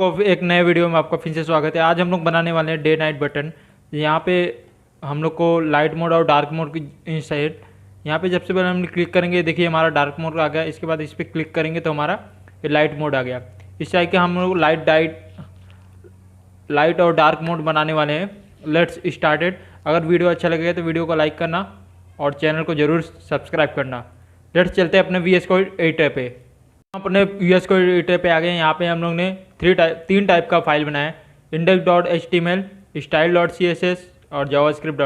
आपको एक नए वीडियो में आपका फिर से स्वागत है। आज हम लोग बनाने वाले हैं डे नाइट बटन। यहाँ पे हम लोग को लाइट मोड और डार्क मोड की इंसाइड, यहाँ पे जब से पहले हम क्लिक करेंगे, देखिए हमारा डार्क मोड आ गया। इसके बाद इस पर क्लिक करेंगे तो हमारा ये लाइट मोड आ गया। इस टाइप के हम लोग लाइट और डार्क मोड बनाने वाले हैं। Let's started. अगर वीडियो अच्छा लगेगा तो वीडियो को लाइक करना और चैनल को ज़रूर सब्सक्राइब करना। लेट्स चलते हैं अपने VS Code एडिटर पे। अपने VS Code एडिटर पे आ गए। यहाँ पे हम लोग ने तीन टाइप का फाइल बनाया है, index.html, style.css और javascript.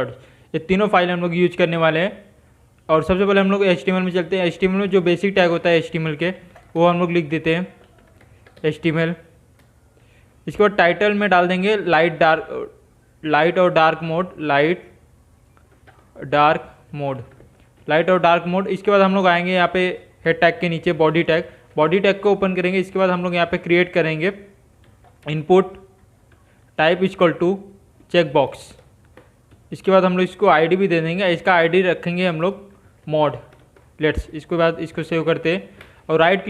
ये तीनों फाइल हम लोग यूज करने वाले हैं। और सबसे पहले हम लोग HTML में चलते हैं। HTML में जो बेसिक टैग होता है HTML के, वो हम लोग लिख देते हैं HTML। इसके बाद टाइटल में डाल देंगे लाइट और डार्क मोड। इसके बाद हम लोग आएंगे यहाँ पे हेड टैग के नीचे बॉडी टैग को ओपन करेंगे। इसके बाद हम लोग यहाँ पे क्रिएट करेंगे input type equal to check box. इसके बाद हम लोग इसको आईडी भी दे देंगे। इसका आईडी रखेंगे हम लोग मॉड। लेट्स इसके बाद इसको सेव करते हैं और राइट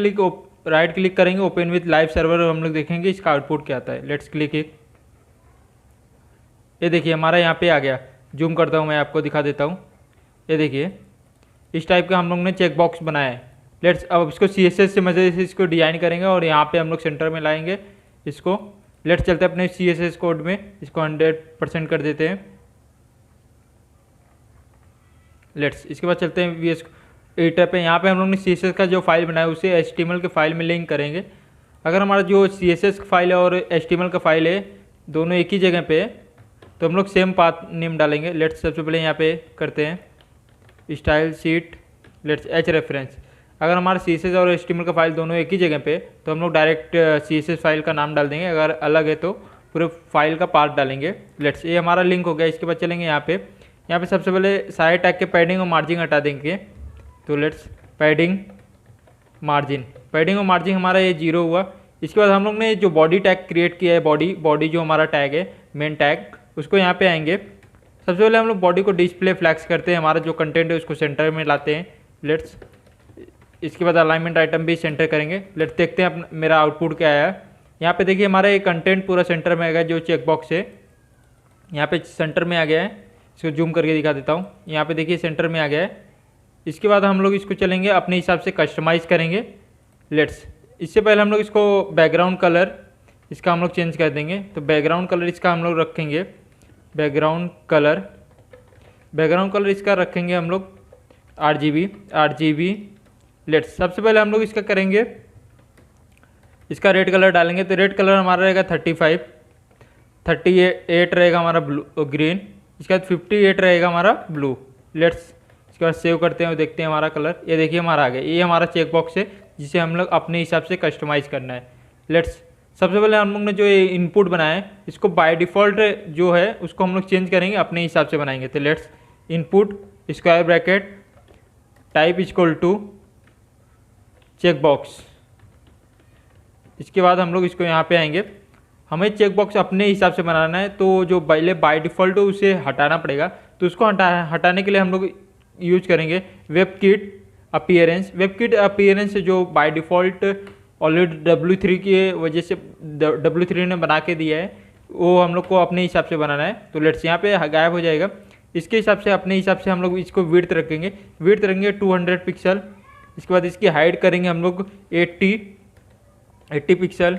क्लिक करेंगे ओपन विथ लाइव सर्वर और हम लोग देखेंगे इसका आउटपुट क्या आता है। Let's click it. ये देखिए हमारा यहाँ पे आ गया। जूम करता हूँ, मैं आपको दिखा देता हूँ। ये देखिए इस टाइप का हम लोग ने चेक बॉक्स बनाया है। लेट्स अब इसको CSS से मज़े से इसको डिज़ाइन करेंगे और यहाँ पे हम लोग सेंटर में लाएंगे इसको। लेट्स चलते हैं अपने CSS कोड में, इसको 100% कर देते हैं। लेट्स इसके बाद चलते हैं VS एडिटर पे। यहाँ पे हम लोग ने CSS का जो फाइल बनाया है उसे HTML के फाइल में लिंक करेंगे। अगर हमारा जो CSS का फाइल है और HTML का फाइल है दोनों एक ही जगह पे है तो हम लोग सेम पाथ नेम डालेंगे। लेट्स सबसे पहले यहाँ पे करते हैं style sheet, let's H reference. अगर हमारा CSS और HTML का फाइल दोनों एक ही जगह पे तो हम लोग डायरेक्ट CSS फाइल का नाम डाल देंगे। अगर अलग है तो पूरे फाइल का पार्ट डालेंगे। लेट्स ये हमारा लिंक हो गया। इसके बाद चलेंगे यहाँ पे सबसे पहले सारे टैग के पैडिंग और मार्जिन हटा देंगे। तो लेट्स पैडिंग और मार्जिन हमारा ये 0 हुआ। इसके बाद हम लोग ने जो बॉडी टैग क्रिएट किया है, बॉडी जो हमारा टैग है मेन टैग, उसको यहाँ पे आएंगे। सबसे पहले हम लोग बॉडी को डिस्प्ले फ्लैक्स करते हैं, हमारा जो कंटेंट है उसको सेंटर में लाते हैं। लेट्स इसके बाद अलाइनमेंट आइटम भी सेंटर करेंगे। लेट्स देखते हैं मेरा आउटपुट क्या आया। यहाँ पे देखिए हमारा ये कंटेंट पूरा सेंटर में आ गया। जो चेकबॉक्स है यहाँ पे सेंटर में आ गया है। इसको जूम करके दिखा देता हूँ। यहाँ पे देखिए सेंटर में आ गया है। इसके बाद हम लोग इसको चलेंगे अपने हिसाब से कस्टमाइज़ करेंगे। लेट्स इससे पहले हम लोग इसको बैकग्राउंड कलर इसका हम लोग चेंज कर देंगे। तो बैकग्राउंड कलर इसका हम लोग रखेंगे बैकग्राउंड कलर इसका रखेंगे हम लोग RGB। लेट्स सबसे पहले हम लोग इसका करेंगे, इसका रेड कलर डालेंगे। तो रेड कलर हमारा रहेगा 38 रहेगा हमारा ग्रीन। इसके बाद 58 रहेगा हमारा ब्लू। लेट्स इसके बाद सेव करते हैं और देखते हैं हमारा कलर। ये देखिए हमारा आ गया। ये हमारा चेक बॉक्स है जिसे हम लोग अपने हिसाब से कस्टमाइज़ करना है। लेट्स सबसे पहले हम लोग ने जो ये इनपुट बनाया है इसको बाय डिफ़ॉल्ट जो है उसको हम लोग चेंज करेंगे, अपने हिसाब से बनाएंगे। तो let's input square bracket type equal to check box. इसके बाद हम लोग इसको यहाँ पे आएंगे। हमें चेक बॉक्स अपने हिसाब से बनाना है तो जो पहले बाय डिफ़ॉल्ट हो उसे हटाना पड़ेगा। तो उसको हटाने के लिए हम लोग यूज करेंगे वेबकिट अपीयरेंस जो बाय डिफ़ॉल्ट ऑलरेडी W3 की वजह से W3 ने बना के दिया है, वो हम लोग को अपने हिसाब से बनाना है। तो लेट्स यहाँ पे गायब हो जाएगा। इसके हिसाब से अपने हिसाब से हम लोग इसको विड्थ रखेंगे 200 पिक्सल। इसके बाद इसकी हाइट करेंगे हम लोग 80 पिक्सल।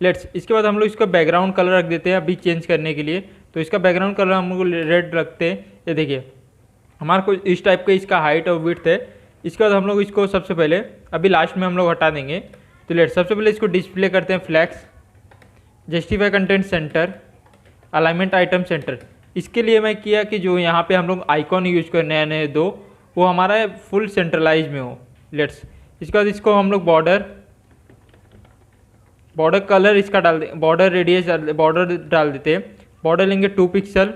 लेट्स इसके बाद हम लोग इसका बैकग्राउंड कलर रख देते हैं अभी चेंज करने के लिए। तो इसका बैकग्राउंड कलर हम लोग रेड रखते हैं। ये देखिए हमारे को इस टाइप का इसका हाइट और विड्थ है। इसके बाद हम लोग इसको सबसे पहले अभी लास्ट में हम लोग हटा देंगे। तो लेट्स सबसे पहले इसको डिस्प्ले करते हैं flex, justify content center, alignment item center. इसके लिए मैं किया कि जो यहाँ पे हम लोग आइकॉन यूज करने हैं दो, वो हमारा फुल सेंट्रलाइज में हो। लेट्स इसके बाद इसको हम लोग बॉर्डर कलर इसका डाल दें, बॉर्डर रेडियस बॉर्डर डाल देते हैं। बॉर्डर लेंगे 2 पिक्सल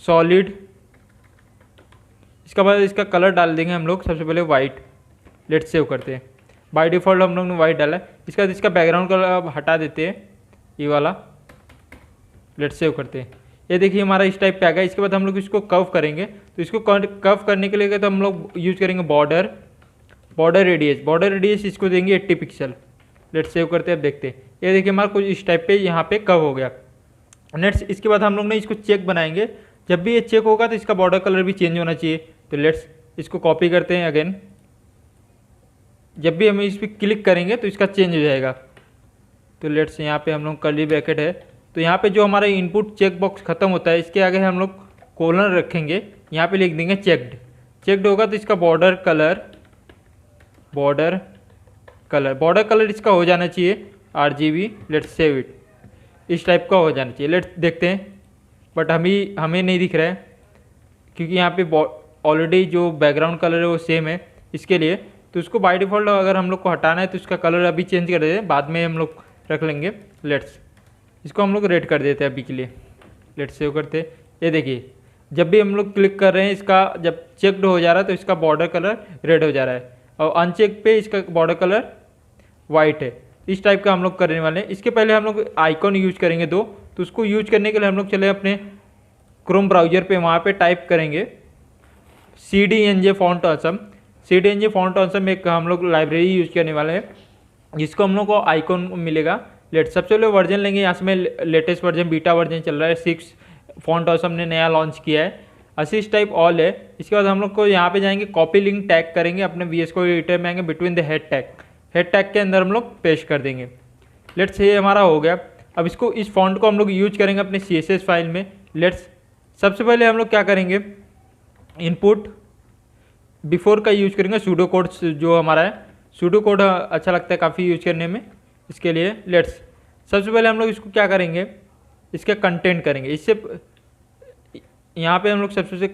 सॉलिड। इसके बाद इसका कलर डाल देंगे हम लोग सबसे पहले वाइट। लेट्स सेव करते हैं। बाय डिफ़ॉल्ट हम लोग ने वाइट डाला है। इसके बाद इसका बैकग्राउंड कलर हटा देते हैं ये वाला। लेट्स सेव करते हैं। ये देखिए हमारा इस टाइप पे आ गया। इसके बाद हम लोग इसको कर्व करेंगे। तो इसको कर्व करने के लिए तो हम लोग यूज करेंगे बॉर्डर रेडियस इसको देंगे 80 पिक्सल। लेट्स सेव करते हैं। अब देखते हैं, ये देखिए हमारा कुछ इस टाइप पे यहाँ पे कव हो गया। नेक्स्ट इसके बाद हम लोग ने इसको चेक बनाएंगे। जब भी ये चेक होगा तो इसका बॉर्डर कलर भी चेंज होना चाहिए। तो लेट्स इसको कॉपी करते हैं अगेन। जब भी हम इस पर क्लिक करेंगे तो इसका चेंज हो जाएगा। तो लेट्स यहाँ पे हम लोग कर्ली ब्रैकेट है, तो यहाँ पे जो हमारा इनपुट चेक बॉक्स खत्म होता है इसके आगे हम लोग कोलन रखेंगे। यहाँ पे लिख देंगे चेक्ड। चेक्ड होगा तो इसका बॉर्डर कलर इसका हो जाना चाहिए RGB। लेट्स सेव इट, इस टाइप का हो जाना चाहिए। लेट्स देखते हैं, बट हमें नहीं दिख रहा है क्योंकि यहाँ पे ऑलरेडी जो बैकग्राउंड कलर है वो सेम है इसके लिए। तो उसको बाय डिफ़ॉल्ट अगर हम लोग को हटाना है तो उसका कलर अभी चेंज कर देते हैं, बाद में हम लोग रख लेंगे। लेट्स इसको हम लोग रेड कर देते हैं अभी के लिए। लेट्स सेव करते हैं। ये देखिए जब भी हम लोग क्लिक कर रहे हैं इसका जब चेक्ड हो जा रहा है तो इसका बॉर्डर कलर रेड हो जा रहा है, और अनचेक पे इसका बॉर्डर कलर वाइट है। इस टाइप का हम लोग करने वाले हैं। इसके पहले हम लोग आइकॉन यूज करेंगे दो, तो उसको यूज करने के लिए हम लोग चले अपने क्रोम ब्राउजर पे, वहाँ पे टाइप करेंगे CDNJ font awesome. CDNJ font awesome एक हम लोग लाइब्रेरी यूज करने वाले हैं जिसको हम लोग को आइकॉन मिलेगा। सबसे पहले वर्जन लेंगे, यहाँ से में लेटेस्ट वर्जन बीटा वर्जन चल रहा है 6 फॉन्ट ऑसम ने नया लॉन्च किया है। असिस्ट टाइप ऑल है। इसके बाद हम लोग को यहाँ पे जाएंगे, कॉपी लिंक टैग करेंगे, अपने VS Code एडिटर में आएंगे, बिटवीन द हेड टैग के अंदर हम लोग पेस्ट कर देंगे। लेट्स ये हमारा हो गया। अब इसको इस फॉन्ट को हम लोग यूज करेंगे अपने CSS फाइल में। लेट्स सबसे पहले हम लोग क्या करेंगे, इनपुट बिफोर का यूज करेंगे, सूडो कोड जो हमारा है। सूडो कोड अच्छा लगता है काफ़ी यूज करने में। इसके लिए लेट्स सबसे पहले हम लोग इसको क्या करेंगे, इसके कंटेंट करेंगे। इससे यहाँ पे हम लोग सबसे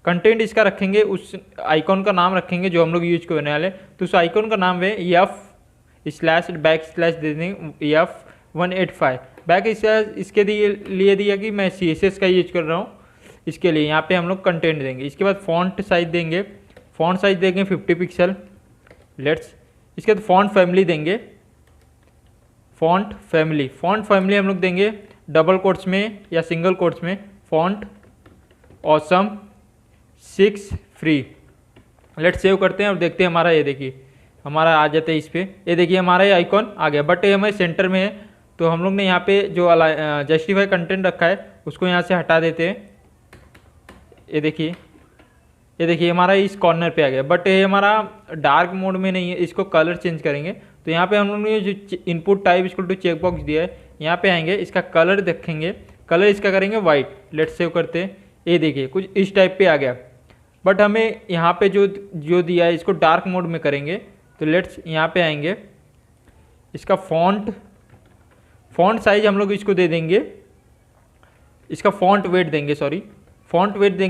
कंटेंट इसका रखेंगे, उस आइकॉन का नाम रखेंगे जो हम लोग यूज करने वाले। तो उस आइकॉन का नाम है /बैक/ दे देंगे F185 बैक। इसके लिए दिया कि मैं CSS का यूज कर रहा हूँ, इसके लिए यहाँ पे हम लोग कंटेंट देंगे। इसके बाद फॉन्ट साइज देंगे, 50 पिक्सल। लेट्स इसके बाद फॉन्ट फैमिली देंगे, फॉन्ट फैमिली हम लोग देंगे डबल कोट्स में या सिंगल कोट्स में, font awesome 6 free. Let's save करते हैं और देखते हैं हमारा, ये देखिए हमारा आ जाता है इस पर। ये देखिए हमारा ये आइकॉन आ गया, बट ये हमारे सेंटर में है। तो हम लोग ने यहाँ पे जो जस्टिफाई कंटेंट रखा है उसको यहाँ से हटा देते हैं। ये देखिए हमारा इस कॉर्नर पे आ गया, बट ये हमारा डार्क मोड में नहीं है, इसको कलर चेंज करेंगे। तो यहाँ पे हम लोग ने जो input type equal to check box दिया है, यहाँ पे आएंगे, इसका कलर देखेंगे, कलर इसका करेंगे वाइट। लेट्स सेव करते हैं। ये देखिए कुछ इस टाइप पे आ गया, बट हमें यहाँ पे जो दिया है इसको डार्क मोड में करेंगे। तो लेट्स यहाँ पे आएंगे, इसका फॉन्ट साइज हम लोग इसको दे देंगे, इसका फॉन्ट वेट देंगे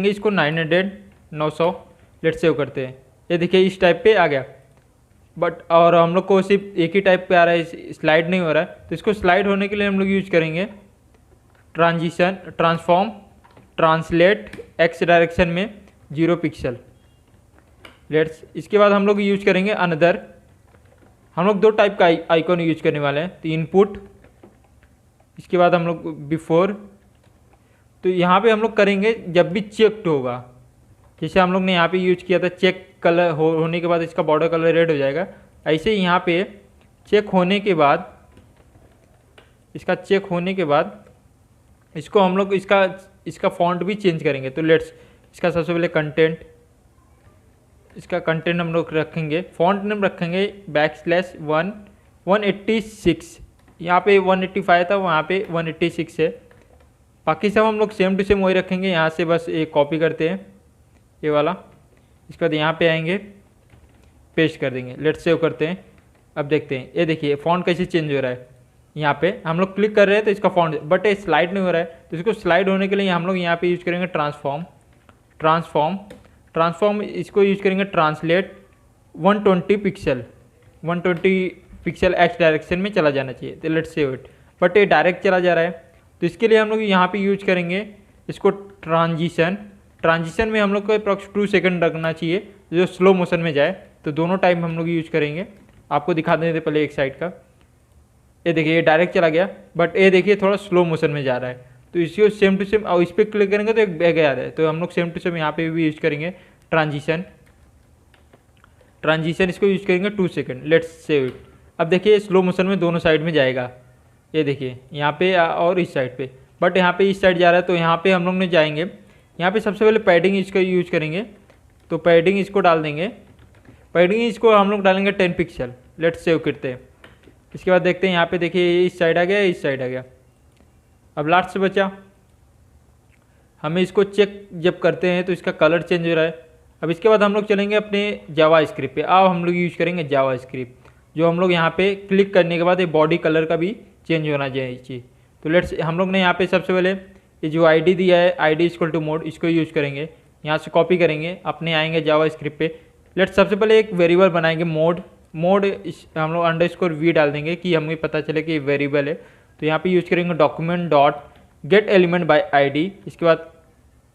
इसको 900। लेट्स सेव करते हैं। ये देखिए इस टाइप पे आ गया, बट और हम लोग को सिर्फ एक ही टाइप पे आ रहा है, स्लाइड नहीं हो रहा है। तो इसको स्लाइड होने के लिए हम लोग यूज करेंगे ट्रांसफॉर्म ट्रांसलेट X डायरेक्शन में 0 पिक्सल। लेट्स इसके बाद हम लोग यूज करेंगे अनदर। हम लोग 2 टाइप का आइकॉन यूज करने वाले हैं। तो इनपुट, इसके बाद हम लोग बिफोर। तो यहाँ पे हम लोग करेंगे जब भी चेक्ड होगा, जैसे हम लोग ने यहाँ पे यूज किया था, चेक कलर होने के बाद इसका बॉर्डर कलर रेड हो जाएगा। ऐसे ही यहाँ पे चेक होने के बाद, इसको हम लोग इसका फॉन्ट भी चेंज करेंगे। तो लेट्स इसका सबसे पहले इसका कंटेंट हम लोग रखेंगे, फॉन्ट नेम रखेंगे \186। यहाँ पे 185 था, वहाँ पे 186 है। बाकी सब हम लोग सेम टू सेम वही रखेंगे। यहाँ से बस एक कॉपी करते हैं ये वाला, इसके बाद यहाँ पे आएंगे, पेस्ट कर देंगे। लेट्स सेव करते हैं। अब देखते हैं, ये देखिए फॉन्ट कैसे चेंज हो रहा है। यहाँ पे हम लोग क्लिक कर रहे हैं तो इसका फॉन्ट, बट ये स्लाइड नहीं हो रहा है। तो इसको स्लाइड होने के लिए हम लोग यहाँ पे यूज करेंगे ट्रांसफॉर्म इसको यूज करेंगे ट्रांसलेट 120 पिक्सल X डायरेक्शन में चला जाना चाहिए। तो लेट्स सेव इट, बट ये डायरेक्ट चला जा रहा है। तो इसके लिए हम लोग यहाँ पे यूज करेंगे इसको ट्रांजिशन में हम लोग को अप्रॉक्स 2 सेकंड रखना चाहिए, जो स्लो मोशन में जाए। तो दोनों टाइम हम लोग यूज करेंगे। आपको दिखा देते पहले एक साइड का। ये देखिए ये डायरेक्ट चला गया, बट ये देखिए थोड़ा स्लो मोशन में जा रहा है। तो इसको सेम टू सेम, और इस पर क्लिक करेंगे तो एक बैग आ रहा है। तो हम लोग सेम टू सेम यहाँ पे भी यूज करेंगे ट्रांजिशन। ट्रांजिशन इसको यूज करेंगे 2 सेकेंड, लेट्स सेव इट। अब देखिए स्लो मोशन में दोनों साइड में जाएगा, ये देखिए यहाँ पे और इस साइड पे, बट यहाँ पे इस साइड जा रहा है तो यहाँ पे हम लोग ने जाएंगे, यहाँ पे सबसे पहले पैडिंग इसका यूज करेंगे, तो पैडिंग इसको डाल देंगे, पैडिंग इसको हम लोग डालेंगे 10 पिक्सल, लेट्स सेव करते हैं। इसके बाद देखते हैं यहाँ पे देखिए इस साइड आ गया, इस साइड आ गया। अब लास्ट से बचा, हमें इसको चेक जब करते हैं तो इसका कलर चेंज हो रहा है। अब इसके बाद हम लोग चलेंगे अपने जावा स्क्रिप्ट पे। अब हम लोग यूज करेंगे जावा स्क्रिप्ट, जो हम लोग यहाँ पे क्लिक करने के बाद ये बॉडी कलर का भी चेंज होना चाहिए। तो लेट्स हम लोग ने यहाँ पे सबसे पहले ये जो आईडी दिया है, आईडी इक्वल टू मोड, इसको यूज करेंगे, यहाँ से कॉपी करेंगे, अपने आएंगे जावा स्क्रिप्ट पे। लेट्स सबसे पहले एक वेरिएबल बनाएंगे मोड, हम लोग अंडरस्कोर वी डाल देंगे कि हमें पता चले कि वेरिएबल है। तो यहाँ पे यूज करेंगे document dot gate element by ID, इसके बाद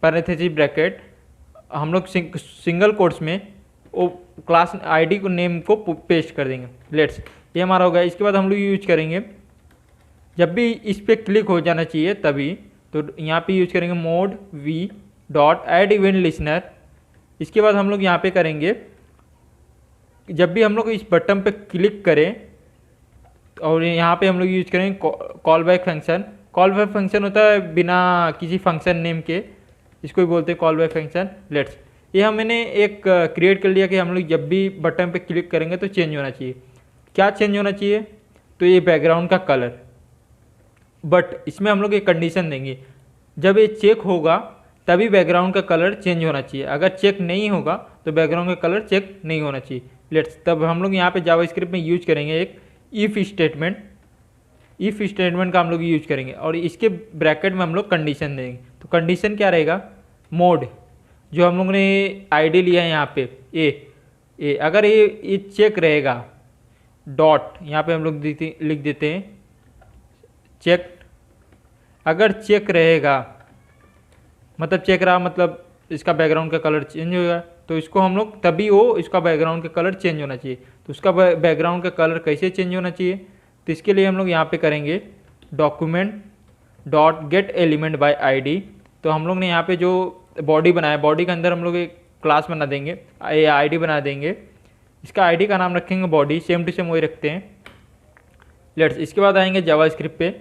पैरेंथेसिस ब्रैकेट, हम लोग सिंगल कोट्स में वो क्लास आईडी को नेम को पेस्ट कर देंगे। लेट्स ये हमारा हो गया। इसके बाद हम लोग यूज करेंगे, जब भी इस पर क्लिक हो जाना चाहिए तभी, तो यहाँ पे यूज करेंगे mode V dot add event listener. इसके बाद हम लोग यहाँ पे करेंगे, जब भी हम लोग इस बटन पे क्लिक करें और यहाँ पे हम लोग यूज करेंगे call back function. Call back function होता है बिना किसी फंक्शन नेम के, इसको भी बोलते हैं कॉल बैक फंक्शन। लेट्स ये मैंने एक क्रिएट कर लिया कि हम लोग जब भी बटन पे क्लिक करेंगे तो चेंज होना चाहिए। क्या चेंज होना चाहिए? तो ये बैकग्राउंड का कलर, बट इसमें हम लोग एक कंडीशन देंगे, जब ये चेक होगा तभी बैकग्राउंड का कलर चेंज होना चाहिए, अगर चेक नहीं होगा तो बैकग्राउंड का कलर चेक नहीं होना चाहिए। लेट्स तब हम लोग यहाँ पे जावास्क्रिप्ट में यूज करेंगे एक इफ स्टेटमेंट, इफ स्टेटमेंट का हम लोग यूज करेंगे और इसके ब्रैकेट में हम लोग कंडीशन देंगे। तो कंडीशन क्या रहेगा? मोड, जो हम लोग ने आईडी लिया है यहाँ पे ए, अगर ये चेक रहेगा, डॉट यहाँ पे हम लोग लिख देते हैं चेक, अगर चेक रहेगा मतलब चेक रहा मतलब इसका बैकग्राउंड का कलर चेंज होगा, तो इसको हम लोग तभी वो इसका बैकग्राउंड का कलर चेंज होना चाहिए। तो उसका बैकग्राउंड का कलर कैसे चेंज होना चाहिए? तो इसके लिए हम लोग यहाँ पे करेंगे document dot gate element by ID. तो हम लोग ने यहाँ पे जो बॉडी बनाया, बॉडी के अंदर हम लोग एक क्लास बना देंगे, आईडी बना देंगे, इसका आईडी का नाम रखेंगे बॉडी, सेम टू सेम वही रखते हैं। लेट्स इसके बाद आएंगे जावास्क्रिप्ट पे,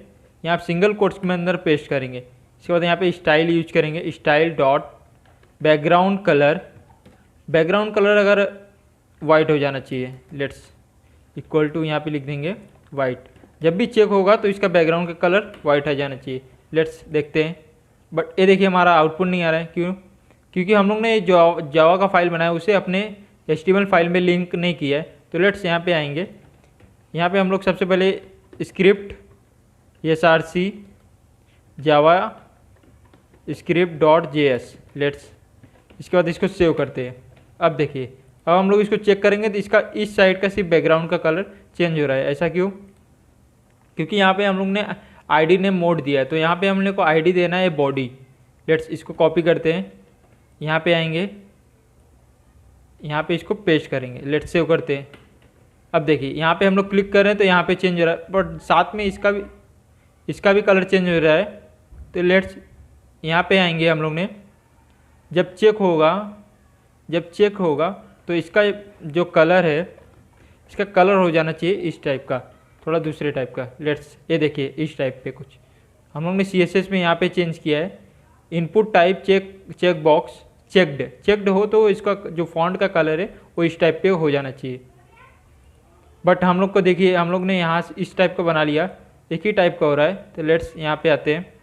यहाँ पे सिंगल कोट्स के अंदर पेस्ट करेंगे। इसके बाद यहाँ पे स्टाइल यूज करेंगे, style dot background colour, background colour अगर वाइट हो जाना चाहिए, लेट्स इक्वल टू यहाँ पे लिख देंगे वाइट, जब भी चेक होगा तो इसका बैकग्राउंड का कलर वाइट आ जाना चाहिए। लेट्स देखते हैं, बट ये देखिए हमारा आउटपुट नहीं आ रहा है, क्यों? क्योंकि हम लोग ने जो जावा का फाइल बनाया उसे अपने HTML फाइल में लिंक नहीं किया है। तो लेट्स यहाँ पे आएंगे, यहाँ पे हम लोग सबसे पहले script src Java script dot JS, let's इसके बाद इसको सेव करते हैं। अब देखिए, अब हम लोग इसको चेक करेंगे तो इसका इस साइड का सिर्फ बैकग्राउंड का कलर चेंज हो रहा है। ऐसा क्यों? क्योंकि यहाँ पे हम लोग ने आईडी ने मोड दिया है, तो यहाँ पे हम लोग को आईडी देना है बॉडी। लेट्स इसको कॉपी करते हैं, यहाँ पे आएंगे, यहाँ पे इसको पेस्ट करेंगे, लेट्स सेव करते हैं। अब देखिए यहाँ पे हम लोग क्लिक कर रहे हैं तो यहाँ पे चेंज हो रहा है, बट साथ में इसका भी कलर चेंज हो रहा है। तो लेट्स यहाँ पे आएंगे, हम लोग ने जब चेक होगा तो इसका जो कलर है, इसका कलर हो जाना चाहिए इस टाइप का, थोड़ा दूसरे टाइप का। लेट्स ये देखिए इस टाइप पे कुछ हम लोग ने CSS में यहाँ पे चेंज किया है, input type check box checked हो तो इसका जो फॉन्ट का कलर है वो इस टाइप पे हो जाना चाहिए। बट हम लोग को देखिए, हम लोग ने यहाँ इस टाइप का बना लिया, एक ही टाइप का हो रहा है। तो लेट्स यहाँ पे आते हैं,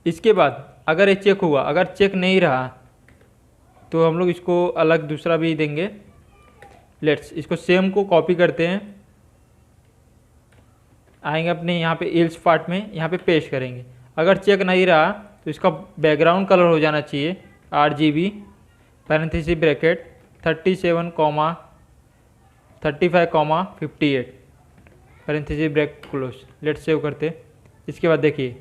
इसके बाद अगर ये चेक हुआ, अगर चेक नहीं रहा तो हम लोग इसको अलग दूसरा भी देंगे। लेट्स इसको सेम को कॉपी करते हैं, आएंगे अपने यहाँ पे एल्स पार्ट में, यहाँ पे पेस्ट करेंगे। अगर चेक नहीं रहा तो इसका बैकग्राउंड कलर हो जाना चाहिए RGB parenthesis bracket 37,35,58 parenthesis bracket close. Let's save करते। इसके बाद देखिए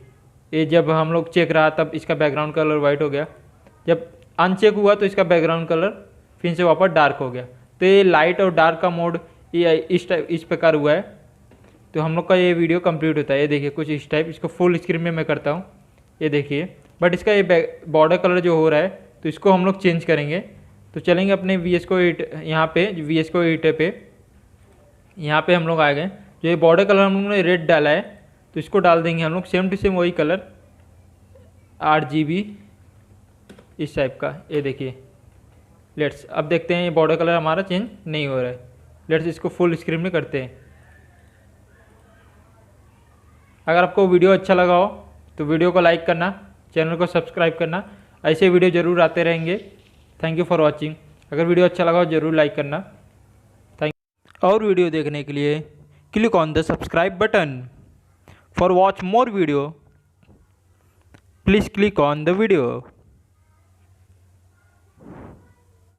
ये जब हम लोग चेक रहा तब इसका बैकग्राउंड कलर वाइट हो गया, जब अनचेक हुआ तो इसका बैकग्राउंड कलर फिर से वापस डार्क हो गया। तो ये लाइट और डार्क का मोड ये इस प्रकार हुआ है। तो हम लोग का ये वीडियो कंप्लीट होता है। ये देखिए कुछ इस टाइप, इसको फुल स्क्रीन में मैं करता हूँ, ये देखिए। बट इसका ये बॉर्डर कलर जो हो रहा है तो इसको हम लोग चेंज करेंगे। तो चलेंगे अपने VS Code 8 यहाँ पे VS Code 8 पे, यहाँ पे हम लोग आ गए। जो ये बॉर्डर कलर हम लोगों ने रेड डाला है तो इसको डाल देंगे हम लोग सेम टू सेम वही कलर RGB इस टाइप का। ये देखिए लेट्स, अब देखते हैं ये बॉर्डर कलर हमारा चेंज नहीं हो रहा है। लेट्स इसको फुल स्क्रीन में करते हैं। अगर आपको वीडियो अच्छा लगा हो तो वीडियो को लाइक करना, चैनल को सब्सक्राइब करना, ऐसे वीडियो ज़रूर आते रहेंगे। Thank you for watching. अगर वीडियो अच्छा लगा हो ज़रूर लाइक करना। थैंक और वीडियो देखने के लिए click on the subscribe button. For watch more video please click on the video.